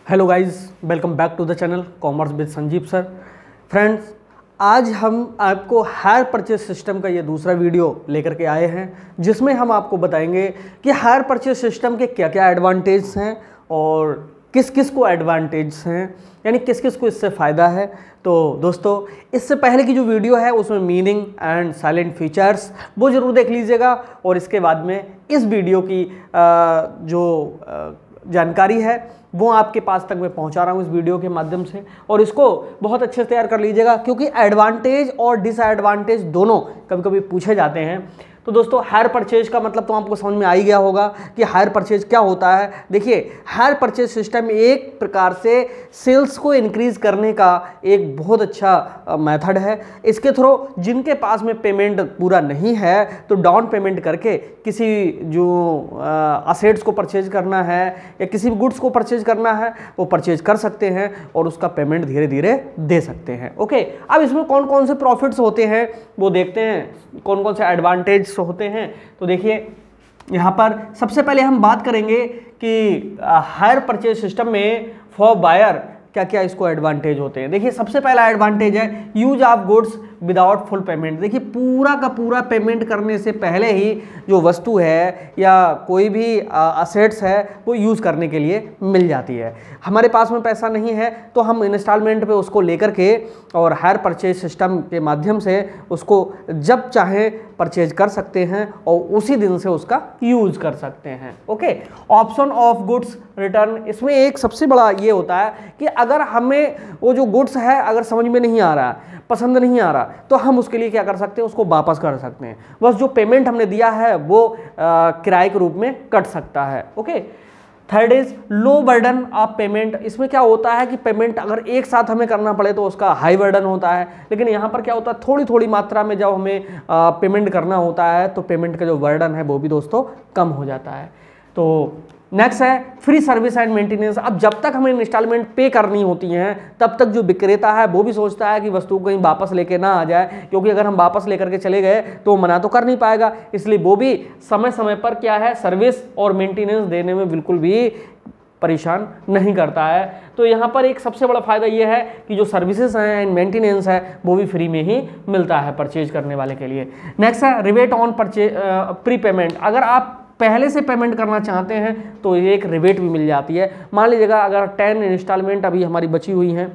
Hello guys, welcome back to the channel commerce with Sanjeev sir. Friends, आज हम आपको hire purchase system का ये दूसरा वीडियो लेकर के आए हैं, जिसमें हम आपको बताएंगे कि हायर परचेज सिस्टम के क्या क्या एडवांटेज हैं और किस किस को एडवांटेज हैं, यानी किस किस को इससे फ़ायदा है। तो दोस्तों, इससे पहले की जो वीडियो है उसमें मीनिंग एंड साइलेंट फीचर्स वो ज़रूर देख लीजिएगा, और इसके बाद में इस वीडियो की जो जानकारी है वो आपके पास तक मैं पहुंचा रहा हूं इस वीडियो के माध्यम से, और इसको बहुत अच्छे से तैयार कर लीजिएगा, क्योंकि एडवांटेज और डिसएडवांटेज दोनों कभी कभी पूछे जाते हैं। तो दोस्तों, हायर परचेज का मतलब तो आपको समझ में आ ही गया होगा कि हायर परचेज क्या होता है। देखिए, हायर परचेज सिस्टम एक प्रकार से सेल्स को इंक्रीज करने का एक बहुत अच्छा मेथड है। इसके थ्रू जिनके पास में पेमेंट पूरा नहीं है तो डाउन पेमेंट करके किसी जो असेट्स को परचेज करना है या किसी भी गुड्स को परचेज करना है वो परचेज कर सकते हैं और उसका पेमेंट धीरे धीरे दे सकते हैं। ओके, अब इसमें कौन कौन से प्रॉफिट्स होते हैं वो देखते हैं, कौन कौन से एडवांटेज होते हैं। तो देखिए, यहाँ पर सबसे पहले हम बात करेंगे कि हायर परचेज सिस्टम में फॉर बायर क्या क्या इसको एडवांटेज होते हैं। देखिए, सबसे पहला एडवांटेज है use of goods without full payment. देखिए, पूरा का पूरा पेमेंट करने से पहले ही जो वस्तु है या कोई भी असेट्स है वो यूज़ करने के लिए मिल जाती है। हमारे पास में पैसा नहीं है तो हम इंस्टॉलमेंट पे उसको लेकर के और हायर परचेज सिस्टम के माध्यम से उसको जब चाहें परचेज कर सकते हैं और उसी दिन से उसका यूज़ कर सकते हैं। Okay, option of goods return, इसमें एक सबसे बड़ा ये होता है कि अगर हमें वो जो गुड्स है अगर समझ में नहीं आ रहा, पसंद नहीं आ रहा, तो हम उसके लिए क्या कर सकते हैं, उसको वापस कर सकते हैं। बस जो पेमेंट हमने दिया है वो किराए के रूप में कट सकता है। Okay, third is low burden of payment. इसमें क्या होता है कि पेमेंट अगर एक साथ हमें करना पड़े तो उसका हाई बर्डन होता है, लेकिन यहाँ पर क्या होता है, थोड़ी थोड़ी मात्रा में जब हमें पेमेंट करना होता है तो पेमेंट का जो बर्डन है वो भी दोस्तों कम हो जाता है। तो नेक्स्ट है फ्री सर्विस एंड मेंटेनेंस। अब जब तक हमें इंस्टॉलमेंट पे करनी होती हैं तब तक जो विक्रेता है वो भी सोचता है कि वस्तु को कहीं वापस लेके ना आ जाए, क्योंकि अगर हम वापस लेकर के चले गए तो मना तो कर नहीं पाएगा, इसलिए वो भी समय समय पर क्या है, सर्विस और मेंटेनेंस देने में बिल्कुल भी परेशान नहीं करता है। तो यहाँ पर एक सबसे बड़ा फायदा ये है कि जो सर्विसेज हैं एंड मेंटेनेंस है वो भी फ्री में ही मिलता है परचेज करने वाले के लिए। नेक्स्ट है rebate on purchase pre payment. अगर आप पहले से पेमेंट करना चाहते हैं तो एक रिबेट भी मिल जाती है। मान लीजिएगा अगर 10 इंस्टॉलमेंट अभी हमारी बची हुई हैं,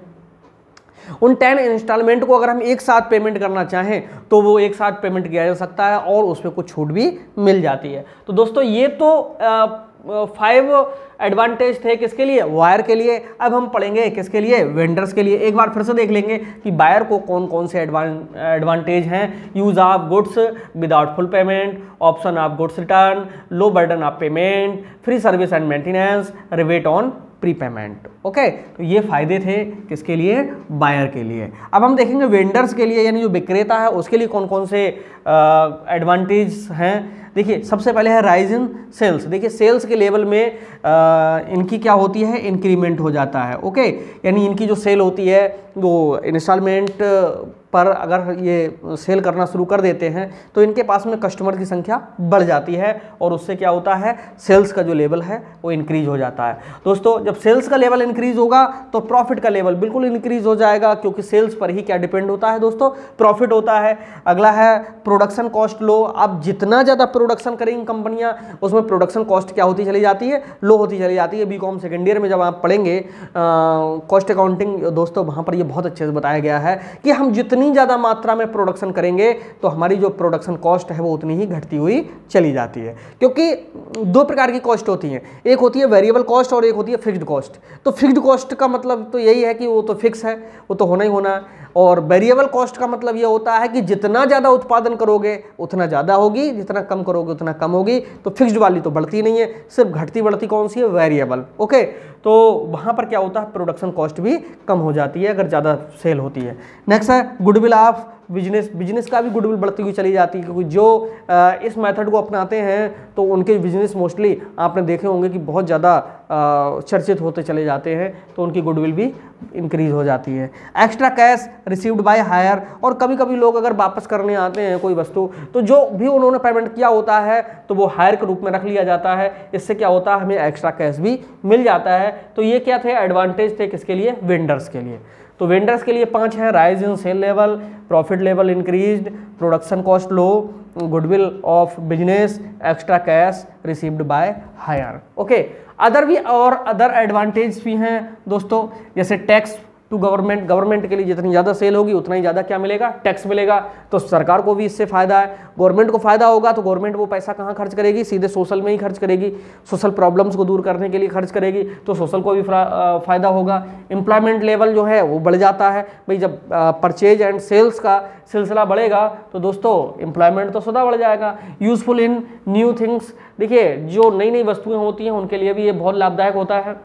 उन 10 इंस्टॉलमेंट को अगर हम एक साथ पेमेंट करना चाहें तो वो एक साथ पेमेंट किया जा सकता है और उसमें कुछ छूट भी मिल जाती है। तो दोस्तों, ये तो 5 एडवांटेज थे किसके लिए, वायर के लिए। अब हम पढ़ेंगे किसके लिए, वेंडर्स के लिए। एक बार फिर से देख लेंगे कि बायर को कौन कौन से एडवांटेज हैं। Use of goods without full payment, option of goods return, low burden of payment, free service and maintenance, rebate on pre payment. Okay, तो ये फायदे थे किसके लिए, बायर के लिए। अब हम देखेंगे वेंडर्स के लिए, यानी जो विक्रेता है उसके लिए कौन कौन से एडवांटेज हैं। देखिए, सबसे पहले है राइज इन सेल्स। देखिए, सेल्स के लेवल में इनकी क्या होती है, इंक्रीमेंट हो जाता है। ओके, यानी इनकी जो सेल होती है वो इंस्टॉलमेंट पर अगर ये सेल करना शुरू कर देते हैं तो इनके पास में कस्टमर की संख्या बढ़ जाती है और उससे क्या होता है, सेल्स का जो लेवल है वो इंक्रीज हो जाता है। दोस्तों, जब सेल्स का लेवल इंक्रीज होगा तो प्रॉफिट का लेवल बिल्कुल इंक्रीज हो जाएगा, क्योंकि सेल्स पर ही क्या डिपेंड होता है दोस्तों, प्रॉफिट होता है। अगला है प्रोडक्शन कॉस्ट लो। अब जितना ज़्यादा प्रोडक्शन करेंगी कंपनियां उसमें प्रोडक्शन कॉस्ट क्या होती चली जाती है, लो होती चली जाती है। बीकॉम सेकेंड ईयर में जब आप पढ़ेंगे कॉस्ट अकाउंटिंग दोस्तों, वहाँ पर ये बहुत अच्छे से बताया गया है कि हम जितनी ज़्यादा मात्रा में प्रोडक्शन करेंगे तो हमारी जो प्रोडक्शन कॉस्ट है वो उतनी ही घटती हुई चली जाती है। क्योंकि 2 प्रकार की कॉस्ट होती हैं, एक होती है वेरिएबल कॉस्ट और एक होती है फिक्स्ड कॉस्ट। तो फिक्स्ड कॉस्ट का मतलब तो यही है कि वो तो फिक्स है, वो तो होना ही होना है, और वेरिएबल कॉस्ट का मतलब ये होता है कि जितना ज़्यादा उत्पादन करोगे उतना ज़्यादा होगी, जितना कम करोगे उतना कम होगी। तो फिक्स्ड वाली तो बढ़ती नहीं है, सिर्फ घटती बढ़ती कौन सी है, वेरिएबल। ओके, तो वहाँ पर क्या होता है, प्रोडक्शन कॉस्ट भी कम हो जाती है अगर ज़्यादा सेल होती है। नेक्स्ट है गुडविल ऑफ बिजनेस का भी गुडविल बढ़ती हुई चली जाती है, क्योंकि जो इस मेथड को अपनाते हैं तो उनके बिजनेस मोस्टली आपने देखे होंगे कि बहुत ज़्यादा चर्चित होते चले जाते हैं, तो उनकी गुडविल भी इंक्रीज हो जाती है। Extra cash received by hire, और कभी कभी लोग अगर वापस करने आते हैं कोई वस्तु, तो जो भी उन्होंने पेमेंट किया होता है तो वो हायर के रूप में रख लिया जाता है। इससे क्या होता है, हमें एक्स्ट्रा कैश भी मिल जाता है। तो ये क्या थे, एडवांटेज थे किसके लिए, वेंडर्स के लिए। तो वेंडर्स के लिए 5 हैं, rise in sale level, profit level increased, production cost low, goodwill of business, extra cash received by hire. Okay, other advantage भी हैं दोस्तों, जैसे टैक्स टू गवर्नमेंट के लिए जितनी ज़्यादा सेल होगी उतना ही ज़्यादा क्या मिलेगा, टैक्स मिलेगा। तो सरकार को भी इससे फ़ायदा है, गवर्नमेंट को फ़ायदा होगा, तो गवर्नमेंट वो पैसा कहाँ खर्च करेगी, सीधे सोशल में ही खर्च करेगी, सोशल प्रॉब्लम्स को दूर करने के लिए खर्च करेगी, तो सोशल को भी फ़ायदा होगा। एम्प्लॉयमेंट लेवल जो है वो बढ़ जाता है भाई, जब परचेज एंड सेल्स का सिलसिला बढ़ेगा तो दोस्तों एम्प्लॉयमेंट तो सदा बढ़ जाएगा। यूज़फुल इन न्यू थिंग्स, देखिए जो नई नई वस्तुएँ होती हैं उनके लिए भी ये बहुत लाभदायक होता है,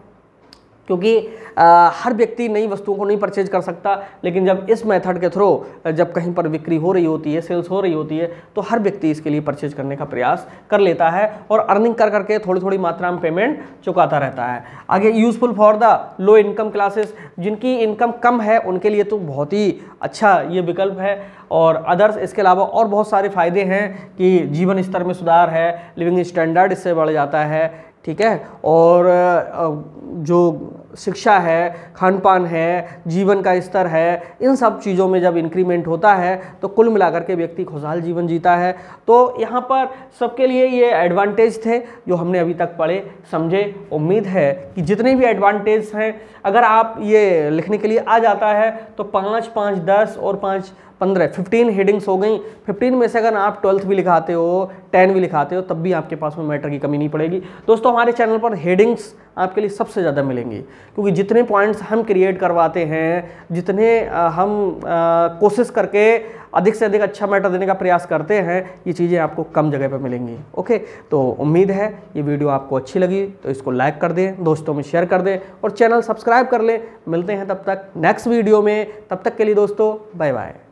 क्योंकि हर व्यक्ति नई वस्तुओं को नहीं परचेज कर सकता, लेकिन जब इस मेथड के थ्रू जब कहीं पर बिक्री हो रही होती है, सेल्स हो रही होती है, तो हर व्यक्ति इसके लिए परचेज करने का प्रयास कर लेता है और अर्निंग कर करके थोड़ी थोड़ी मात्रा में पेमेंट चुकाता रहता है। आगे useful for the low income classes, जिनकी इनकम कम है उनके लिए तो बहुत ही अच्छा ये विकल्प है। और अदर्स, इसके अलावा और बहुत सारे फ़ायदे हैं कि जीवन स्तर में सुधार है, लिविंग स्टैंडर्ड इससे बढ़ जाता है, ठीक है, और जो शिक्षा है, खान पान है, जीवन का स्तर है, इन सब चीज़ों में जब इंक्रीमेंट होता है तो कुल मिलाकर के व्यक्ति खुशहाल जीवन जीता है। तो यहाँ पर सबके लिए ये एडवांटेज थे जो हमने अभी तक पढ़े समझे। उम्मीद है कि जितने भी एडवांटेज हैं, अगर आप ये लिखने के लिए आ जाता है तो 5, 5, 10 और 5, 15, 15 हेडिंग्स हो गई। 15 में से अगर आप 12th भी लिखाते हो, 10 भी लिखाते हो, तब भी आपके पास में मैटर की कमी नहीं पड़ेगी। दोस्तों हमारे चैनल पर हेडिंग्स आपके लिए सबसे ज़्यादा मिलेंगी, क्योंकि जितने पॉइंट्स हम क्रिएट करवाते हैं, जितने हम कोशिश करके अधिक से अधिक अच्छा मैटर देने का प्रयास करते हैं, ये चीज़ें आपको कम जगह पर मिलेंगी। ओके, तो उम्मीद है ये वीडियो आपको अच्छी लगी तो इसको लाइक कर दें, दोस्तों में शेयर कर दें और चैनल सब्सक्राइब कर लें। मिलते हैं तब तक नेक्स्ट वीडियो में, तब तक के लिए दोस्तों बाय बाय।